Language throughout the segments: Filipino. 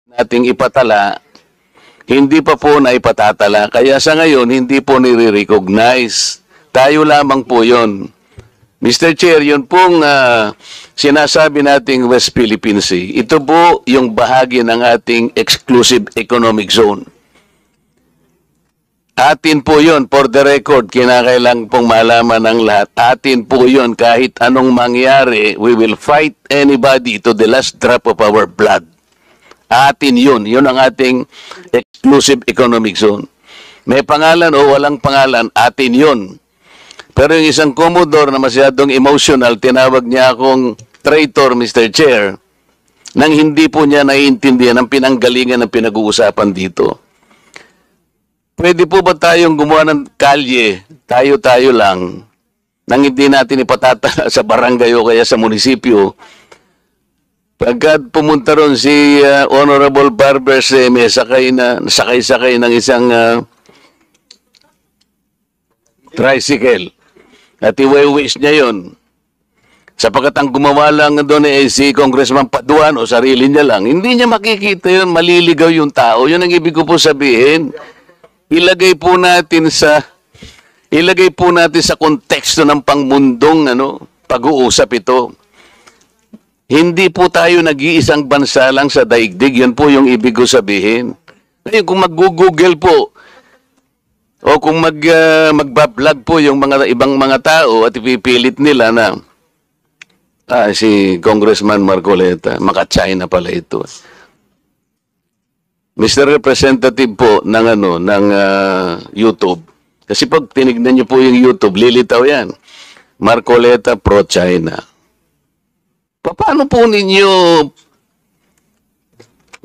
nating ipatala, hindi pa po na ipatatala. Kaya sa ngayon, hindi po nire-recognize. Tayo lamang po yon. Mr. Chair, yun pong sinasabi nating West Philippine Sea, ito po yung bahagi ng ating exclusive economic zone. Atin po yun, for the record, kinakailang pong malaman ng lahat. Atin po yun, kahit anong mangyari, we will fight anybody to the last drop of our blood. Atin yun, yun ang ating exclusive economic zone. May pangalan o walang pangalan, atin yun. Pero yung isang Commodore na masyadong emotional, tinawag niya akong traitor, Mr. Chair, nang hindi po niya naiintindihan ang pinanggalingan ng pinag-uusapan dito. Pwede po ba tayong gumawa ng kalye, tayo-tayo lang, nang hindi natin ipatatala sa barangay o kaya sa munisipyo? Pagkat pumunta ron si Honorable Barber Seme, sakay-sakay ng isang tricycle. At iwe-wish niya yun. Sapagkat ang gumawa lang doon si Congressman Paduan o sarili niya lang, hindi niya makikita yun, maliligaw yung tao. Yun ang ibig ko po sabihin. Ilagay po natin sa konteksto ng pangmundong pag-uusap ito. Hindi po tayo nag-iisang bansa lang sa daigdig. Yan po yung ibig ko sabihin. Ngayon, kung mag-google po o kung magbablog po yung ibang mga tao at ipipilit nila na si Congressman Marcoleta, maka-China pala ito. Mr. Representative po ng YouTube. Kasi pag tinignan niyo po yung YouTube, lilitaw yan. Marcoleta pro-China. Paano po ninyo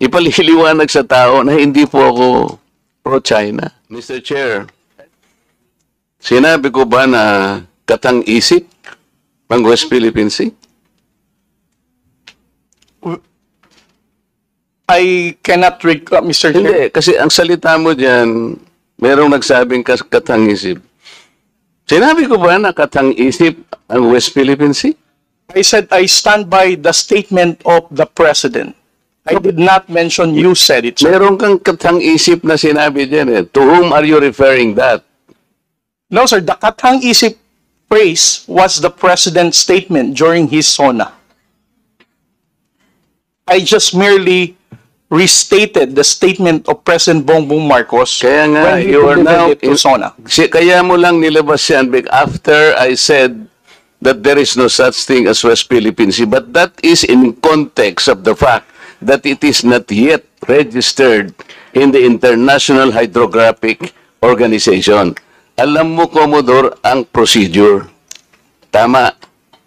ipaliliwanag sa tao na hindi po ako pro-China? Mr. Chair, sinabi ko ba na katang-isip ang West Philippine Sea? I cannot recall, Mr. Chair. Hindi, kasi ang salita mo dyan, merong nagsabing katang-isip. Sinabi ko ba na katang-isip ang West Philippine Sea? I said I stand by the statement of the President. I did not mention you said it, sir. Meron kang katang-isip na sinabi dyan eh. To whom are you referring that? No, sir. The katang-isip phrase was the President's statement during his SONA. I just merely restated the statement of President Bongbong Marcos. Kaya nga, when he you are now delivered it to SONA. Kaya mo lang nilabas yan after I said that there is no such thing as West Philippine Sea. But that is in context of the fact that it is not yet registered in the International Hydrographic Organization. Alam mo, Commodore, ang procedure. Tama.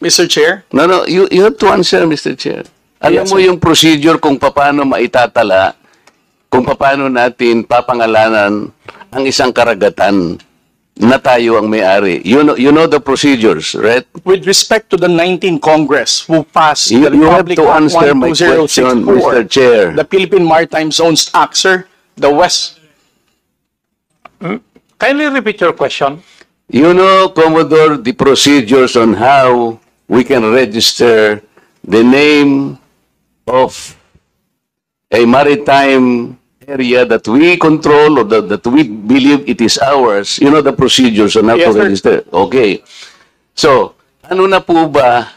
Mr. Chair? No, you have to answer, Mr. Chair. Alam Yes, mo sir. yung procedure kung paano maitatala, kung paano natin papangalanan ang isang karagatan na tayo ang may-ari. You know the procedures, right? With respect to the 19th Congress who passed You the have Republic to Act answer my question, 12064, Mr. Chair. the Philippine Maritime Zones Act, sir, the West. Kindly repeat your question. You know, Commodore, the procedures on how we can register the name of a maritime area that we control or that we believe it is ours. You know the procedures on how Yes, to sir. register. Okay. So, ano na po ba,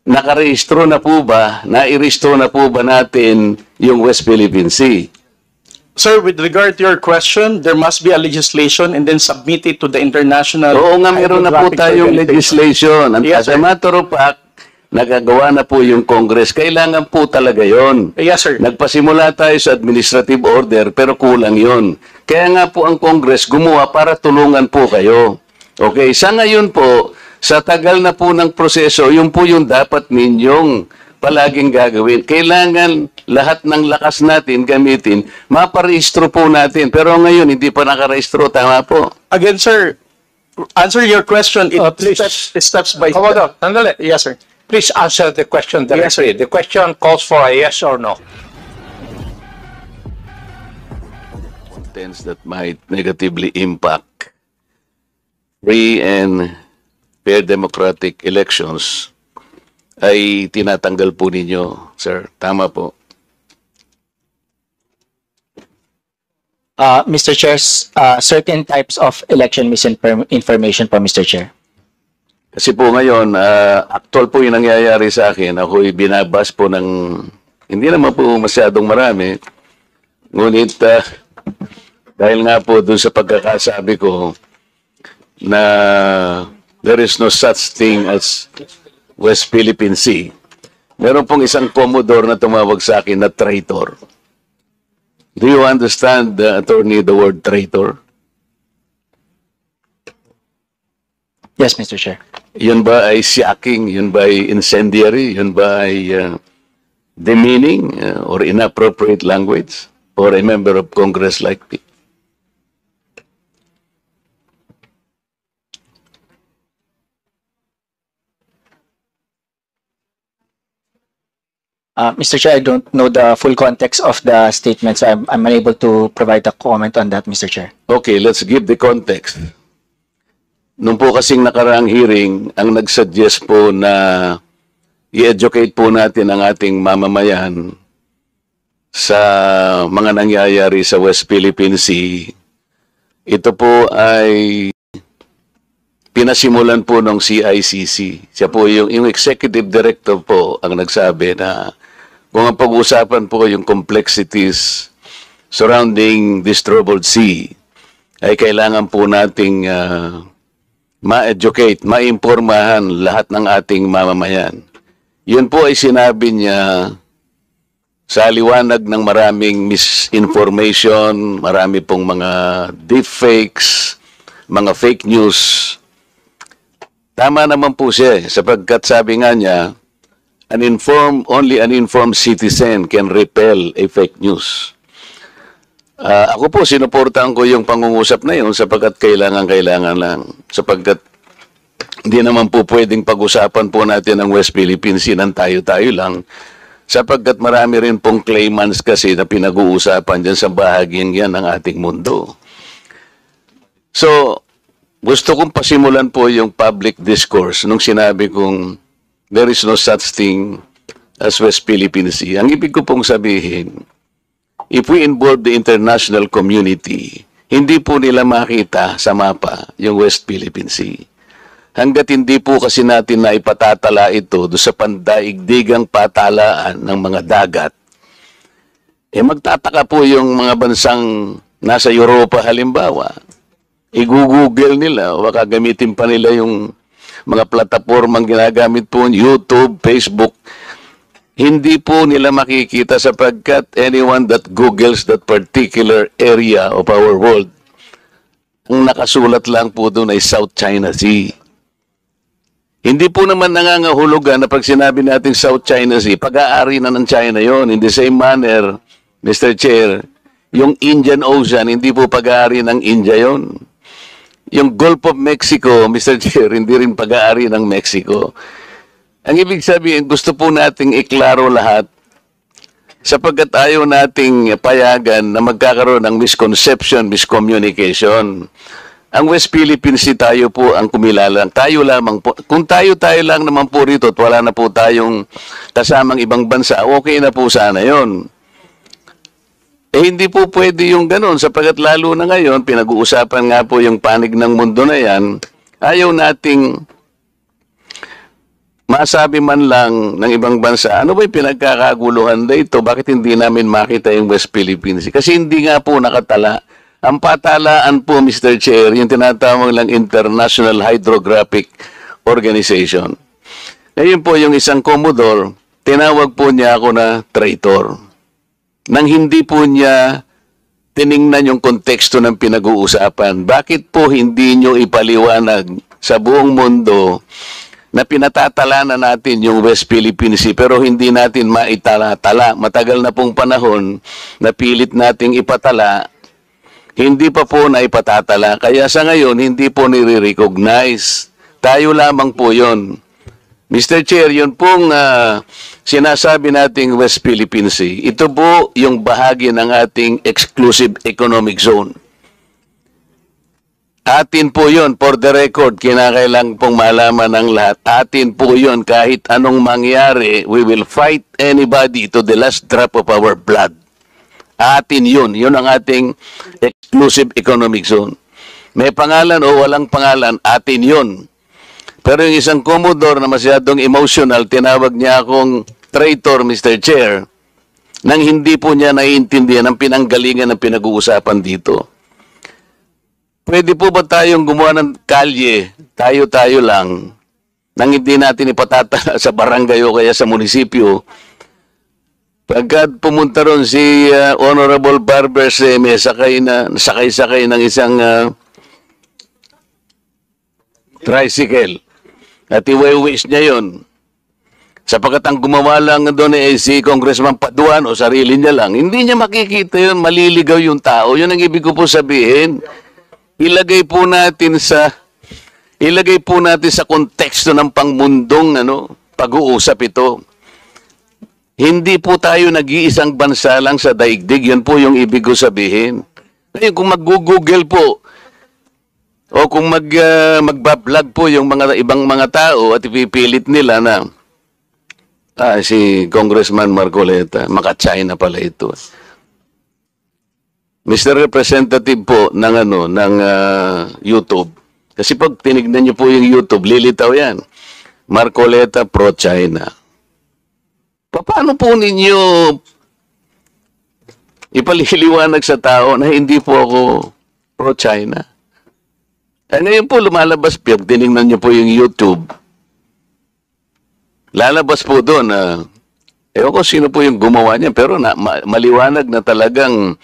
nakarehistro na po ba, nairehistro na po ba natin yung West Philippine Sea? Sir, with regard to your question, there must be a legislation and then submit it to the international. Oo nga, meron na po Hydrographic tayong Organization. legislation. As Yes, a sir. matter of fact, nagagawa na po yung Congress. Kailangan po talaga yon. Yes, sir. Nagpasimula tayo sa administrative order pero kulang yon. Kaya nga po ang Congress gumawa para tulungan po kayo. Okay, sa ngayon po, sa tagal na po ng proseso, yun po yung dapat ninyong palaging gagawin. Kailangan lahat ng lakas natin gamitin, maparehistro po natin. Pero ngayon, hindi pa nakarehistro. Tama po. Again, sir, answer your question. It Please. steps by Commodore, step. sandali. Yes, sir. Please answer the question Yes, directly. The question calls for a yes or no. Contents that might negatively impact free and fair democratic elections ay tinatanggal po ninyo, sir. Tama po. Mr. Chair, certain types of election misinformation po, Mr. Chair. Kasi po ngayon, actual po yung nangyayari sa akin. Ako'y binabas po ng, hindi naman po masyadong marami. Ngunit, dahil nga po doon sa pagkakasabi ko na there is no such thing as West Philippine Sea, meron pong isang Commodore na tumawag sa akin na traitor. Do you understand, attorney, the word traitor? Yes, Mr. Chair. Yun ba ay shocking? Yun ba ay incendiary? Yun ba ay demeaning or inappropriate language for a member of Congress like me? Mr. Chair, I don't know the full context of the statement, so I'm unable to provide a comment on that, Mr. Chair. Okay, let's give the context. Nung po kasing nakaraang hearing, ang nagsuggest po na i-educate po natin ang ating mamamayan sa mga nangyayari sa West Philippine Sea, ito po ay pinasimulan po ng CICC. Siya po yung executive director po ang nagsabi na kung ang pag-uusapan po yung complexities surrounding this troubled sea, ay kailangan po nating ma-educate, ma-impormahan lahat ng ating mamamayan. Yun po ay sinabi niya sa liwanag ng maraming misinformation, marami pong mga deepfakes, mga fake news. Tama naman po siya sapagkat sabi nga niya, only an informed citizen can repel a fake news. Ako po, sinuportahan ko yung pangungusap na yun sapagkat kailangan lang. Sapagkat hindi naman po pwedeng pag-usapan po natin ang West Philippine Sea ng tayo-tayo lang. Sapagkat marami rin pong claimants kasi na pinag-uusapan dyan sa bahagyang yan ng ating mundo. So, gusto kong pasimulan po yung public discourse nung sinabi kong there is no such thing as West Philippine Sea. Ang ibig ko pong sabihin, if we involve the international community, hindi po nila makita sa mapa yung West Philippine Sea. Hanggat hindi po kasi natin na ipatatala ito do sa pandaigdigang patalaan ng mga dagat, magtataka po yung mga bansang nasa Europa halimbawa. I-google nila o baka gamitin pa nila yung mga platapormang ginagamit po, YouTube, Facebook. Hindi po nila makikita sapagkat anyone that Googles that particular area of our world, ang nakasulat lang po doon ay South China Sea. Hindi po naman nangangahulugan na pag sinabi natin South China Sea, pag-aari na ng China yon. In the same manner, Mr. Chair, yung Indian Ocean, hindi po pag-aari ng India yon. Yung Gulf of Mexico, Mr. Chair, hindi rin pag-aari ng Mexico. Ang ibig sabihin, gusto po nating iklaro lahat sapagkat ayaw nating payagan na magkakaroon ng misconception, miscommunication. Ang West Philippine Sea tayo po ang kumilalang. Tayo lamang po. Kung tayo lang naman po rito at wala na po tayong kasamang ibang bansa, okay na po sana yon. Hindi po pwede yung ganun sapagkat lalo na ngayon, pinag-uusapan nga po yung panig ng mundo na yan, ayaw nating masabi man lang ng ibang bansa, ano ba yung pinagkakaguluhan dito? Bakit hindi namin makita yung West Philippines? Kasi hindi nga po nakatala. Ang patalaan po, Mr. Chair, yung tinatawag lang International Hydrographic Organization. Ngayon po yung isang Commodore, tinawag po niya ako na traitor. Nang hindi po niya tiningnan yung konteksto ng pinag-uusapan. Bakit po hindi nyo ipaliwanag sa buong mundo na pinatatala na natin yung West Philippine Sea pero hindi natin maitala-tala. Matagal na pong panahon na pilit nating ipatala, hindi pa po na ipatatala. Kaya sa ngayon, hindi po nire-recognize. Tayo lamang po yon. Mr. Chair, yun pong sinasabi nating West Philippine Sea, ito po yung bahagi ng ating exclusive economic zone. Atin po yun, for the record, kinakailang pong malaman ng lahat. Atin po yun, kahit anong mangyari, we will fight anybody to the last drop of our blood. Atin yun. Yun ang ating exclusive economic zone. May pangalan o walang pangalan, atin yun. Pero yung isang Commodore na masyadong emotional, tinawag niya akong traitor, Mr. Chair, nang hindi po niya naiintindihan ang pinanggalingan ng pinag-uusapan dito. Pwede po ba tayong gumawa ng kalye, tayo-tayo lang, nang hindi natin ipatatala sa barangay o kaya sa munisipyo? Pagkat pumunta ron si Honorable Barbers, may sakay-sakay ng isang tricycle. At iwi-wish niya yun. Sapagkat ang gumawa lang doon si Congressman Paduan o sarili niya lang, hindi niya makikita yun, maliligaw yung tao. Yun ang ibig ko po sabihin. Ilagay po natin sa konteksto ng pangmundong pag-uusap ito. Hindi po tayo nag-iisang bansa lang sa daigdig. Yun po yung ibig ko sabihin. Ngayon, kung mag-google po, o kung magbablog po yung ibang mga tao at ipipilit nila na si Congressman Marcoleta, maka-China pala ito. Mr. Representative po ng YouTube. Kasi pag tinignan niyo po yung YouTube, lilitaw yan. Marcoleta pro-China. Paano po ninyo ipaliliwanag sa tao na hindi po ako pro-China? Ngayon po lumalabas, pag tinignan niyo po yung YouTube, lalabas po doon ewan ko sino po yung gumawa niya, pero maliwanag na talagang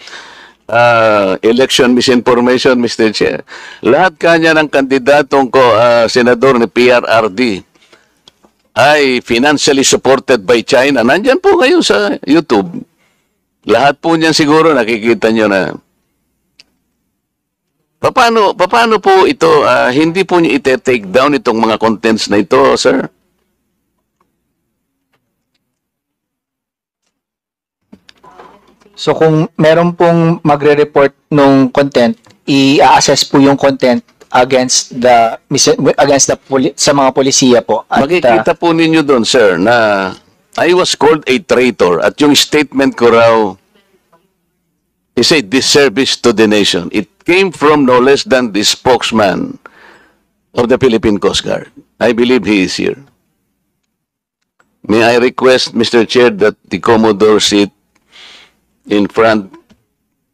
election misinformation, Mr. Chair. Lahat kanya ng kandidatong senador ni PRRD ay financially supported by China. Nandyan po ngayon sa YouTube. Lahat po niyan siguro nakikita nyo na. Paano po ito, hindi po niyo ite-take down itong mga contents na ito, sir? So kung meron pong magre-report nung content, i-assess po yung content against sa mga polisiya po. At, Makikita po ninyo doon, sir, na I was called a traitor at yung statement ko raw is a disservice to the nation. It came from no less than the spokesman of the Philippine Coast Guard. I believe he is here. May I request, Mr. Chair, that the Commodore sit in front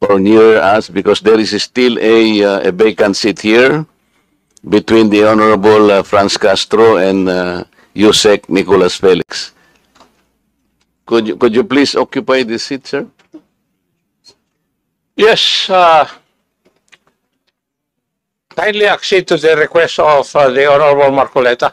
or near us because there is still a vacant seat here between the Honorable Franz Castro and Yusek Nicolas Felix. Could you please occupy this seat, sir? Yes, kindly accede to the request of the Honorable Marcoleta.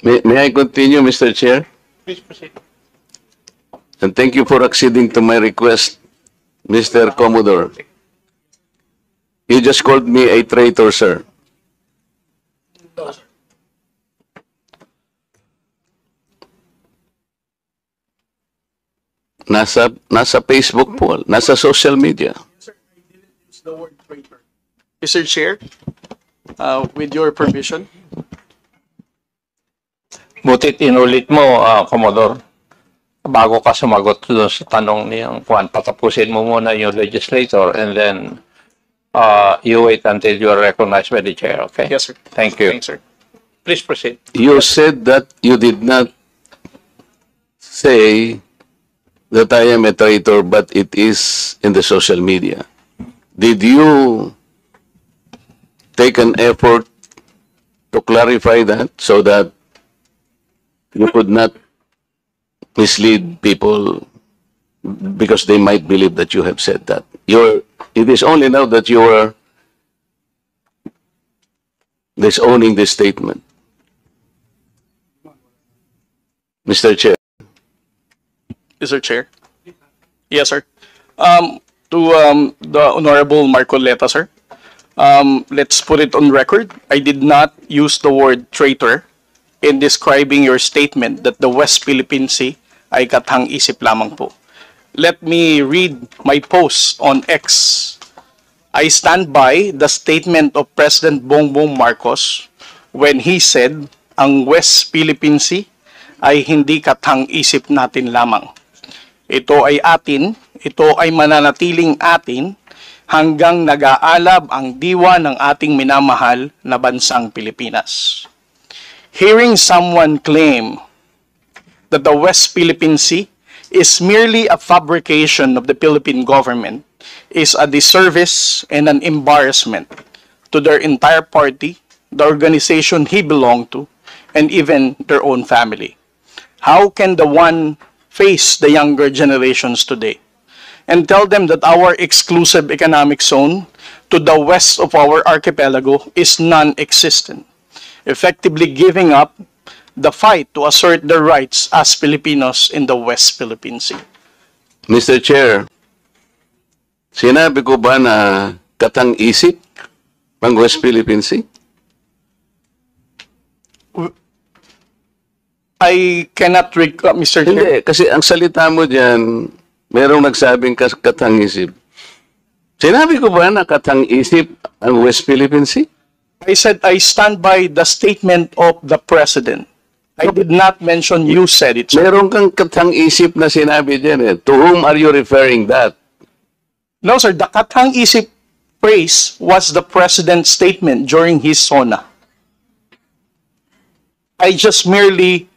May I continue, Mr. Chair? Please proceed. And thank you for acceding to my request, Mr. Commodore. You just called me a traitor, sir. Nasa Facebook po, nasa social media. Mr. Chair, with your permission, Butit inulit mo, Commodore, bago ka sumagot doon sa tanong niyang Juan, patapusin mo muna yung legislator and then you wait until you are recognized by the chair, okay? yes, sir. Thank you. Thanks, sir. Please proceed. You said that you did not say that I am a traitor, but it is in the social media. Did you take an effort to clarify that so that you could not mislead people because they might believe that you have said that? It is only now that you are disowning this statement. Mr. Chair. Mr. Chair. Yes, sir. To the Honorable Marcoleta, sir. Let's put it on record. I did not use the word traitor in describing your statement that the West Philippine Sea ay kathang-isip lamang po. Let me read my post on X. I stand by the statement of President Bongbong Marcos when he said, ang West Philippine Sea ay hindi kathang-isip natin lamang. Ito ay atin, ito ay mananatiling atin hanggang nag-aalab ang diwa ng ating minamahal na bansang Pilipinas. Hearing someone claim that the West Philippine Sea is merely a fabrication of the Philippine government is a disservice and an embarrassment to their entire party, the organization he belonged to, and even their own family. How can the one face the younger generations today and tell them that our exclusive economic zone to the west of our archipelago is non-existent, effectively giving up the fight to assert their rights as Filipinos in the West Philippine Sea? Mr. Chair, sinabi ko ba na katang-isip ang West Philippine Sea? I cannot recall, Mr. Chair. Hindi, kasi ang salita mo dyan, merong nagsabing katang-isip. Sinabi ko ba na katang-isip ang West Philippine Sea? I said I stand by the statement of the President. I did not mention you said it, sir. Meron kang katang-isip na sinabi dyan eh. To whom are you referring that? No, sir. The kathang-isip phrase was the President's statement during his SONA. I just merely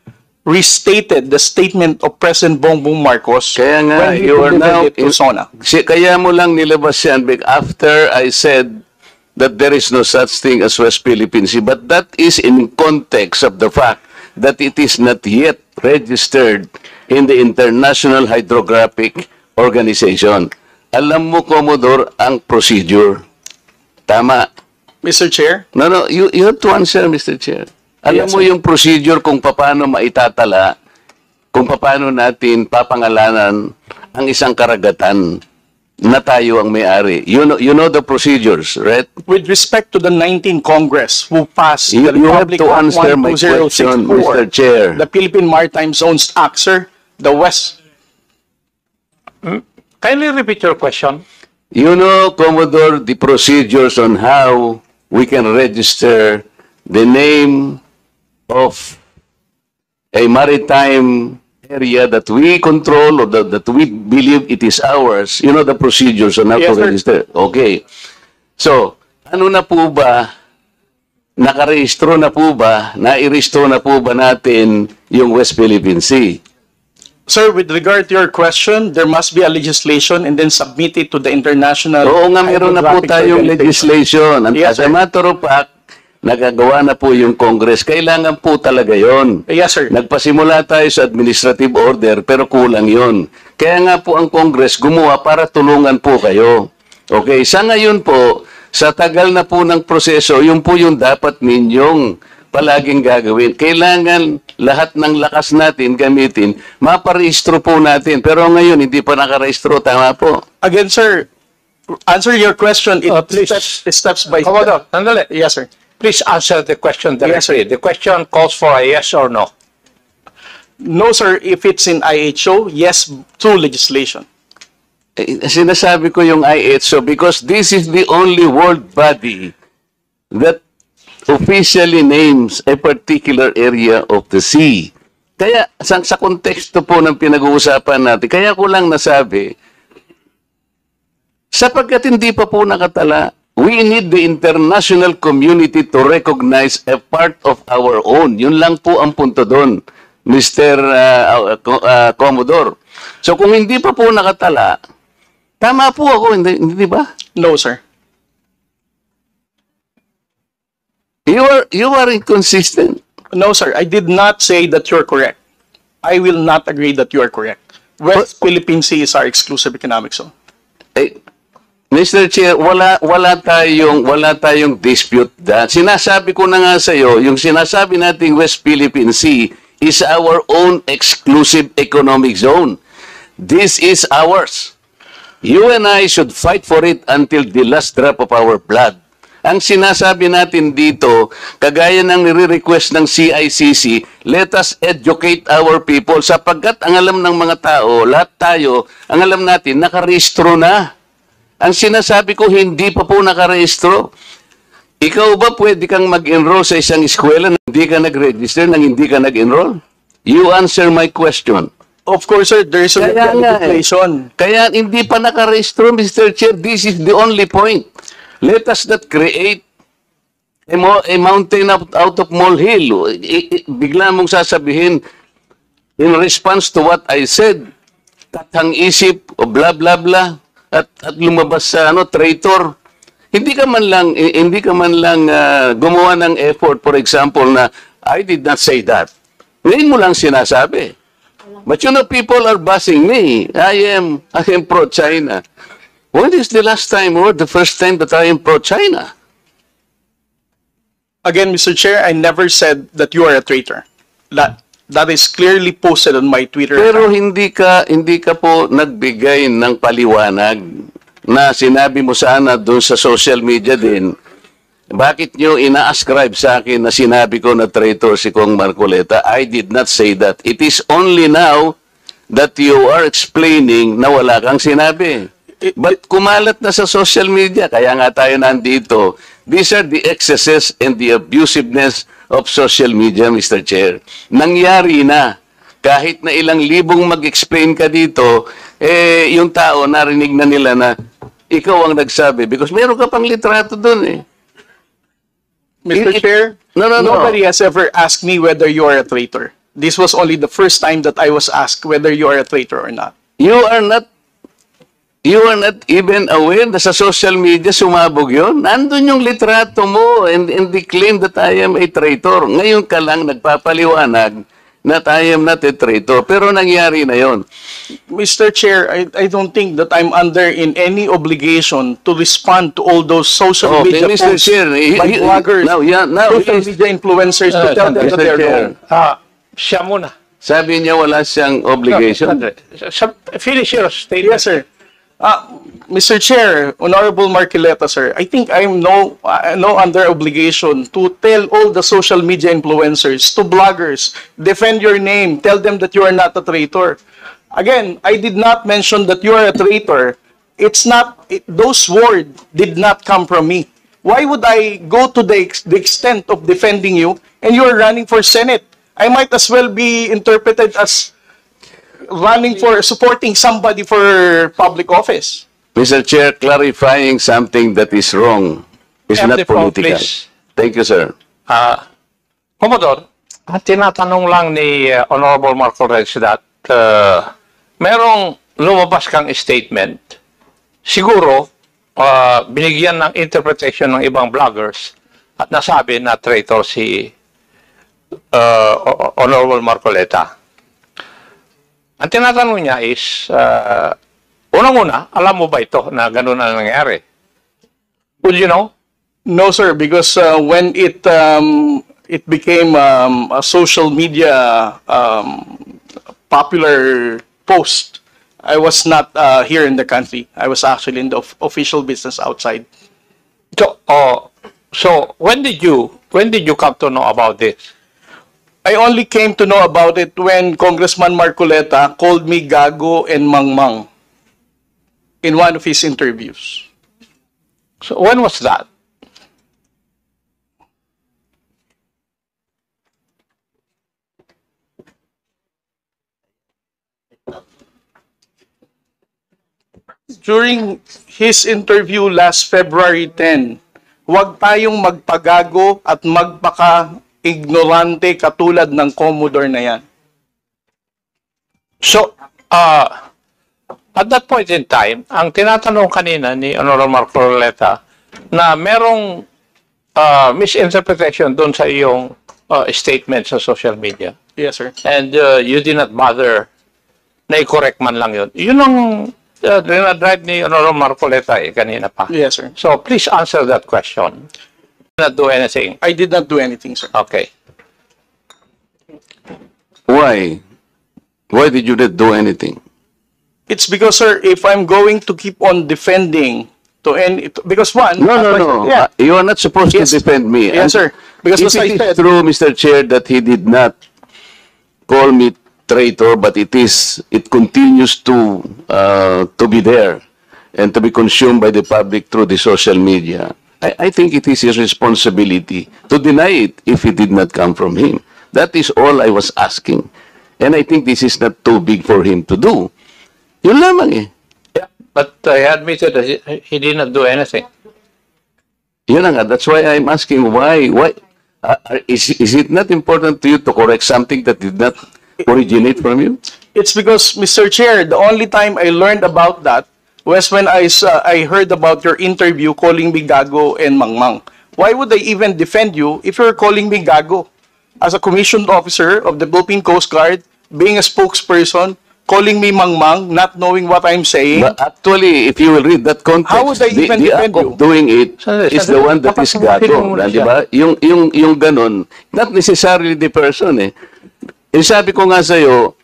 restated the statement of President Bongbong Marcos Kaya nga, when he you are delivered now it to SONA. Kaya mo lang nilabas yan after I said that there is no such thing as West Philippine Sea. But that is in context of the fact that it is not yet registered in the International Hydrographic Organization. Alam mo, Commodore, ang procedure. Tama. Mr. Chair, No, you have to answer, Mr. Chair. Alam Yes, mo sir. yung procedure kung paano maitatala, kung paano natin papangalanan ang isang karagatan na tayo ang may-ari. You know the procedures, right? with respect to the 19th Congress who passed You the have Republic to Act answer my question, 12064, Mr. Chair. the Philippine Maritime Zones Act, sir, the West. Kindly repeat your question. You know, Commodore, the procedures on how we can register the name of a maritime area that we control or that we believe it is ours. You know the procedures on how Yes, to sir. register. Okay. So, ano na po ba, nakarehistro na po ba, nairehistro na po ba natin yung West Philippine Sea? Sir, with regard to your question, there must be a legislation and then submit it to the international. Oo nga, meron na po Hydrographic tayong Organization. legislation. And Yes, as a sir. matter of fact, nagagawa na po yung Congress. Kailangan po talaga yon. Yes, sir. Nagpasimula tayo sa administrative order, pero kulang yon. Kaya nga po ang Congress gumawa para tulungan po kayo. Okay, sa ngayon po, sa tagal na po ng proseso, yun po yung dapat ninyong palaging gagawin. Kailangan lahat ng lakas natin gamitin, maparehistro po natin. Pero ngayon, hindi pa nakarehistro. Tama po. Again, sir, answer your question. It Please. steps by Commodore, step. sandali. Yes, sir. Please answer the question Yes, directly. The question calls for a yes or no. No, sir. If it's in IHO, yes, through legislation. Sinasabi ko yung IHO because this is the only world body that officially names a particular area of the sea. Kaya sa konteksto po ng pinag-uusapan natin, kaya ko lang nasabi, sapagkat hindi pa po nakatala, we need the international community to recognize a part of our own. Yun lang po ang punto doon, Mr. Commodore. So kung hindi pa po nakatala, tama po ako, hindi ba? No, sir. You are inconsistent. No, sir. I did not say that you're correct. I will not agree that you are correct. West Philippine Sea is our exclusive economic zone. Eh, Mr. Chair, wala tayong dispute that. Sinasabi ko na nga sa iyo, yung sinasabi nating West Philippine Sea is our own exclusive economic zone. This is ours. You and I should fight for it until the last drop of our blood. Ang sinasabi natin dito, kagaya ng nire-request ng CICC, let us educate our people sapagkat ang alam ng mga tao, lahat tayo, ang alam natin, nakarehistro na. Ang sinasabi ko, hindi pa po nakarehistro. Ikaw ba pwede kang mag-enroll sa isang eskwela na hindi ka nag-register, nang hindi ka nag-enroll? You answer my question. Of course, sir, there is a legislation. Kaya hindi pa nakarehistro, Mr. Chair. This is the only point. Let us not create a mountain out of molehill. Bigla mong sasabihin, in response to what I said, tathang isip, o blah, blah, blah, at lumabas sa traitor. Hindi ka man lang gumawa ng effort, for example, na I did not say that. Ngayon mo lang sinasabi. But you know, people are bashing me. I am pro-China. When is the last time or the first time that I am pro-China? Again, Mr. Chair, I never said that you are a traitor. That is clearly posted on my Twitter Pero account. hindi ka po nagbigay ng paliwanag na sinabi mo sana doon sa social media din. Bakit nyo ina-ascribe sa akin na sinabi ko na traitor si Kong Marcoleta? I did not say that. It is only now that you are explaining na wala kang sinabi. But kumalat na sa social media, kaya nga tayo nandito. These are the excesses and the abusiveness of social media, Mr. Chair. Nangyari na. Kahit na ilang libong mag-explain ka dito, yung tao narinig na nila na ikaw ang nagsabi. Because meron ka pang litrato dun eh. Mr. Chair, nobody has ever asked me whether you are a traitor. This was only the first time that I was asked whether you are a traitor or not. You are not even aware na sa social media sumabog yun. Nandun yung litrato mo and the claim that I am a traitor. Ngayon ka lang nagpapaliwanag na I am not a traitor. Pero nangyari na yon. Mr. Chair, I don't think that I'm under in any obligation to respond to all those social media Mr. posts Chair, by bloggers, social media influencers to tell them that Mr. they're Chair. wrong. Siya muna. Sabi niya wala siyang obligation. Finish your statement. Yes, sir. Mr. Chair, Honorable Marcoleta, sir, I think I'm no under obligation to tell all the social media influencers, to bloggers, defend your name, tell them that you are not a traitor. Again, I did not mention that you are a traitor. Those words did not come from me. Why would I go to the extent of defending you and you are running for Senate? I might as well be interpreted as supporting somebody for public office. Mr. Chair, clarifying something that is wrong is Have not the floor, political. please. Thank you, sir. Commodore, ang tinatanong lang ni Honorable Marco Reyes that merong lumabas kang statement. Siguro, binigyan ng interpretation ng ibang bloggers at nasabi na traitor si Honorable Marcoleta. Ang tinatanong niya is, unang-una, alam mo ba ito na gano'n na nangyari? Would you know? No, sir, because when it became a social media popular post, I was not here in the country. I was actually in the official business outside. So when did you come to know about this? I only came to know about it when Congressman Marcoleta called me Gago and Mangmang in one of his interviews. So when was that? During his interview last February 10, huwag tayong magpagago at magpaka-ignorante katulad ng Commodore na yan. So, at that point in time, ang tinatanong kanina ni Honorable Marcoleta na merong misinterpretation doon sa iyong statement sa social media. Yes, sir. And you did not bother na i-correct man lang yun. Yun ang dinadrive ni Honorable Marcoleta kanina pa. Yes, sir. So, please answer that question. Did not do anything. I did not do anything, sir. Okay. Why? Why did you not do anything? It's because, sir, if I'm going to keep on defending because one... No. Yeah. You are not supposed Yes. to defend me. Yes, sir. Because if as I it is said... true, Mr. Chair, that he did not call me traitor, but it continues to be there and to be consumed by the public through the social media. I think it is his responsibility to deny it if it did not come from him. That is all I was asking. And I think this is not too big for him to do. Yun lamang eh. Yeah, but I admitted that he did not do anything. Yun na nga, that's why I'm asking why is it not important to you to correct something that did not originate from you? It's because, Mr. Chair, the only time I learned about that was when I heard about your interview calling me gago and mangmang. Why would I even defend you if you're calling me gago? As a commissioned officer of the Philippine Coast Guard, being a spokesperson, calling me mangmang, not knowing what I'm saying. But actually, if you will read that context, How would I even the defend act you? of doing it is the one that is gago. Muna Di ba? Yung ganon, not necessarily the person eh. Eh sabi ko nga sa'yo,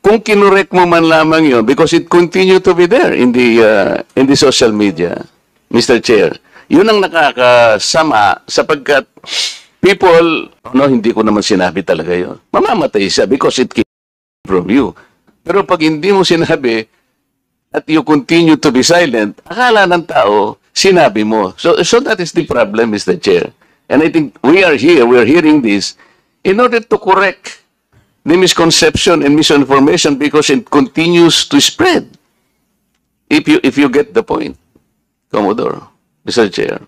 kung kinorek mo man lamang yun, because it continue to be there in the social media, Mr. Chair, yun ang nakakasama sapagkat people, hindi ko naman sinabi talaga yun. Mamamatay siya because it came from you. Pero pag hindi mo sinabi at you continue to be silent, akala ng tao, sinabi mo. So that is the problem, Mr. Chair. And I think we are hearing this in order to correct the misconception and misinformation because it continues to spread. If you get the point, Commodore, Mr. Chair.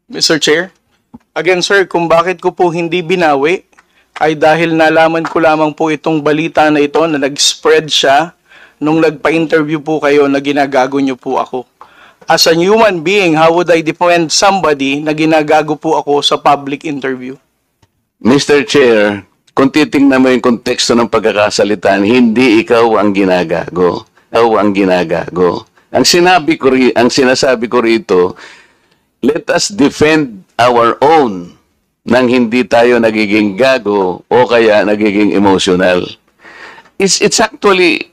Mr. Chair, again, sir, kung bakit ko po hindi binawi ay dahil nalaman ko lamang po itong balita na ito na nag-spread siya nung nagpa-interview po kayo na ginagago niyo po ako. As a human being, how would I defend somebody na ginagago po ako sa public interview? Mr. Chair, kung titingnan mo yung konteksto ng pagkakasalitan, hindi ikaw ang ginagago. Ikaw ang ginagago. Ang sinasabi ko rito, let us defend our own nang hindi tayo nagiging gago o kaya nagiging emotional. It's actually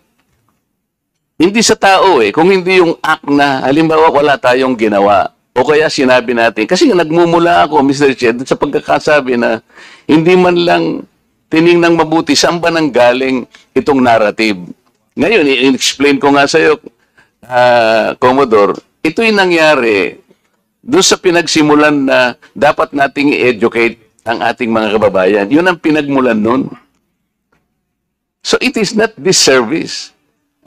hindi sa tao eh, kung hindi yung act na halimbawa wala tayong ginawa o kaya sinabi natin, kasi nagmumula ako, Mr. Chair, sa pagkakasabi na hindi man lang tiningnang mabuti saan ba nang galing itong narrative. Ngayon, i-explain ko nga sa iyo, Commodore, ito yung nangyari doon sa pinagsimulan na dapat nating i-educate ang ating mga kababayan. Yun ang pinagmulan nun. So it is not disservice.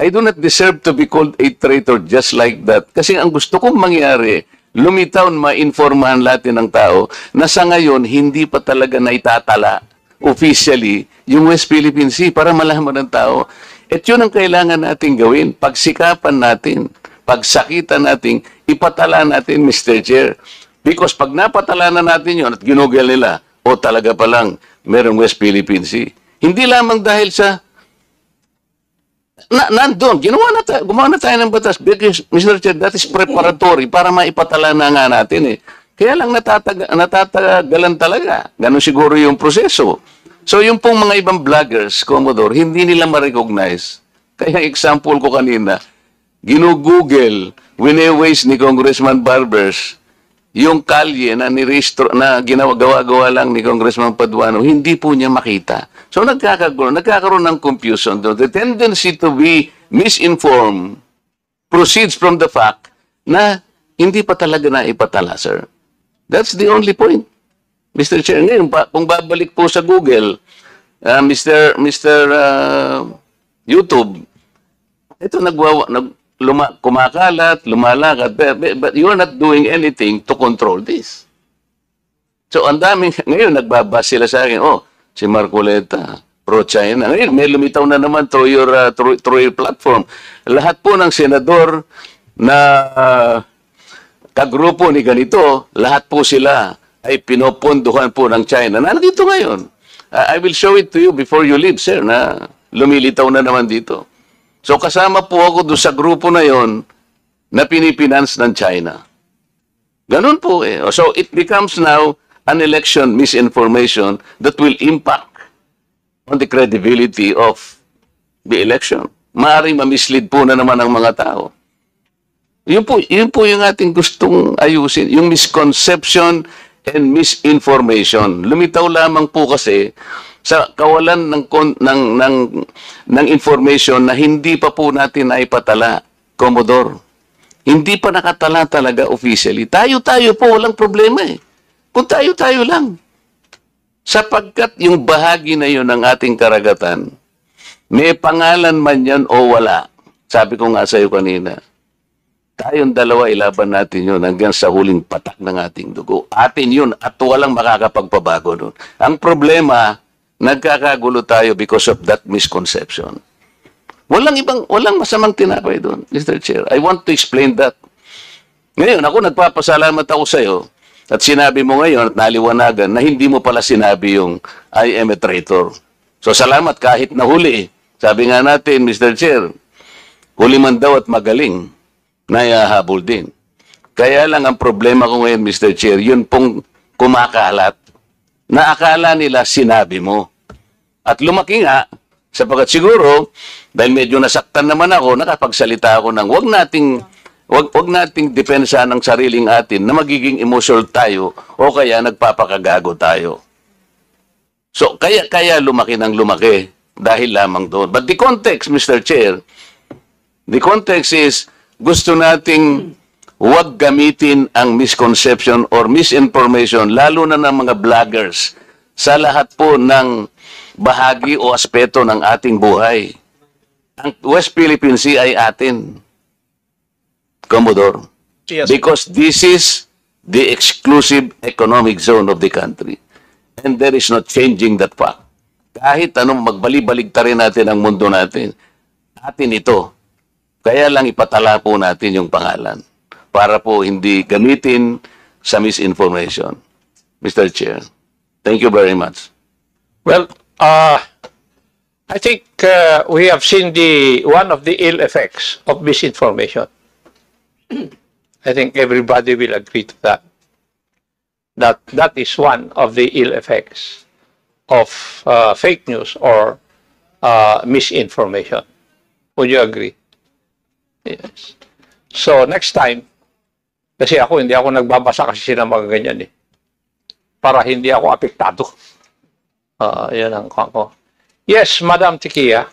I do not deserve to be called a traitor just like that. Kasi ang gusto kong mangyari, lumitaw na ma-informahan natin ng tao na sa ngayon, hindi pa talaga naitatala officially yung West Philippine Sea para malaman ng tao. At yun ang kailangan natin gawin. Pagsikapan natin, pagsakitan natin, ipatala natin, Mr. Chair. Because pag napatala na natin yun at ginugel nila, o talaga palang merong West Philippine Sea. Hindi lamang dahil sa nandun, gumawa na tayo ng batas. Because, Mr. Chair, that is preparatory para maipatala na nga natin eh. Kaya lang natatagalan talaga. Ganon siguro yung proseso. So yung pong mga ibang vloggers, Commodore, hindi nila ma-recognize. Kaya example ko kanina, ginugoogle, wine-waste ni Congressman Barbers, yung kalye na gawa lang ni Congressman Paduano, hindi po niya makita. So nagkakaroon ng confusion. The tendency to be misinformed proceeds from the fact na hindi pa talaga na ipatala, sir. That's the only point. Mr. Chair, ngayon, kung babalik po sa Google, Mr. YouTube, ito kumakalat, lumalakad, but you are not doing anything to control this. So, ang daming, ngayon, nagbabas sila sa akin, si Marcoleta, pro-China. Ngayon, may lumitaw na naman through your platform. Lahat po ng senador na kagrupo ni ganito, lahat po sila ay pinopondohan po ng China. Nandito ngayon. I will show it to you before you leave, sir, na lumilitaw na naman dito. So kasama po ako doon sa grupo na yon na pinipinance ng China. Ganun po eh. So it becomes now an election misinformation that will impact on the credibility of the election. Maaring mamislead po na naman ang mga tao. Yun po yung ating gustong ayusin, yung misconception and misinformation. Lumitaw lamang po kasi sa kawalan ng information na hindi pa po natin naipatala, Commodore. Hindi pa nakatala talaga officially. Tayo-tayo po, walang problema eh. Kung tayo-tayo lang. Sapagkat yung bahagi na yun ng ating karagatan, may pangalan man yan o wala. Sabi ko nga sa iyo kanina, tayong dalawa ilaban natin yun hanggang sa huling patak ng ating dugo. Atin yun at walang makakapagpabago nun. Ang problema, nagkakagulo tayo because of that misconception. Walang masamang tinapay doon, Mr. Chair. I want to explain that. Ngayon, ako nagpapasalamat ako sa iyo at sinabi mo ngayon at naliwanagan na hindi mo pala sinabi yung I am a traitor. So salamat kahit nahuli. Sabi nga natin, Mr. Chair, huli man daw at magaling, nayahabol din. Kaya lang ang problema ko ngayon, Mr. Chair, yun pong kumakalat na akala nila sinabi mo. At lumaki nga, sapagat siguro, dahil medyo nasaktan naman ako, nakapagsalita ako ng wag nating depensa ng sariling atin na magiging emotional tayo o kaya nagpapakagago tayo. So, kaya lumaki ng lumaki dahil lamang doon. But the context, Mr. Chair, the context is gusto nating huwag gamitin ang misconception or misinformation, lalo na ng mga vloggers, sa lahat po ng bahagi o aspeto ng ating buhay. Ang West Philippine Sea ay atin, Commodore. Yes. Because this is the exclusive economic zone of the country. And there is no changing that fact. Kahit anong magbali-baligtarin natin ang mundo natin, atin ito. Kaya lang ipatala po natin yung pangalan para po hindi gamitin sa misinformation. Mr. Chair, thank you very much. Well, I think we have seen one of the ill effects of misinformation. I think everybody will agree to that. That is one of the ill effects of fake news or misinformation. Would you agree? Yes. So next time, kasi hindi ako nagbabasa kasi ng mga ganyan eh. Para hindi ako apektado. Yan ang ko. Yes, Madam Tikia.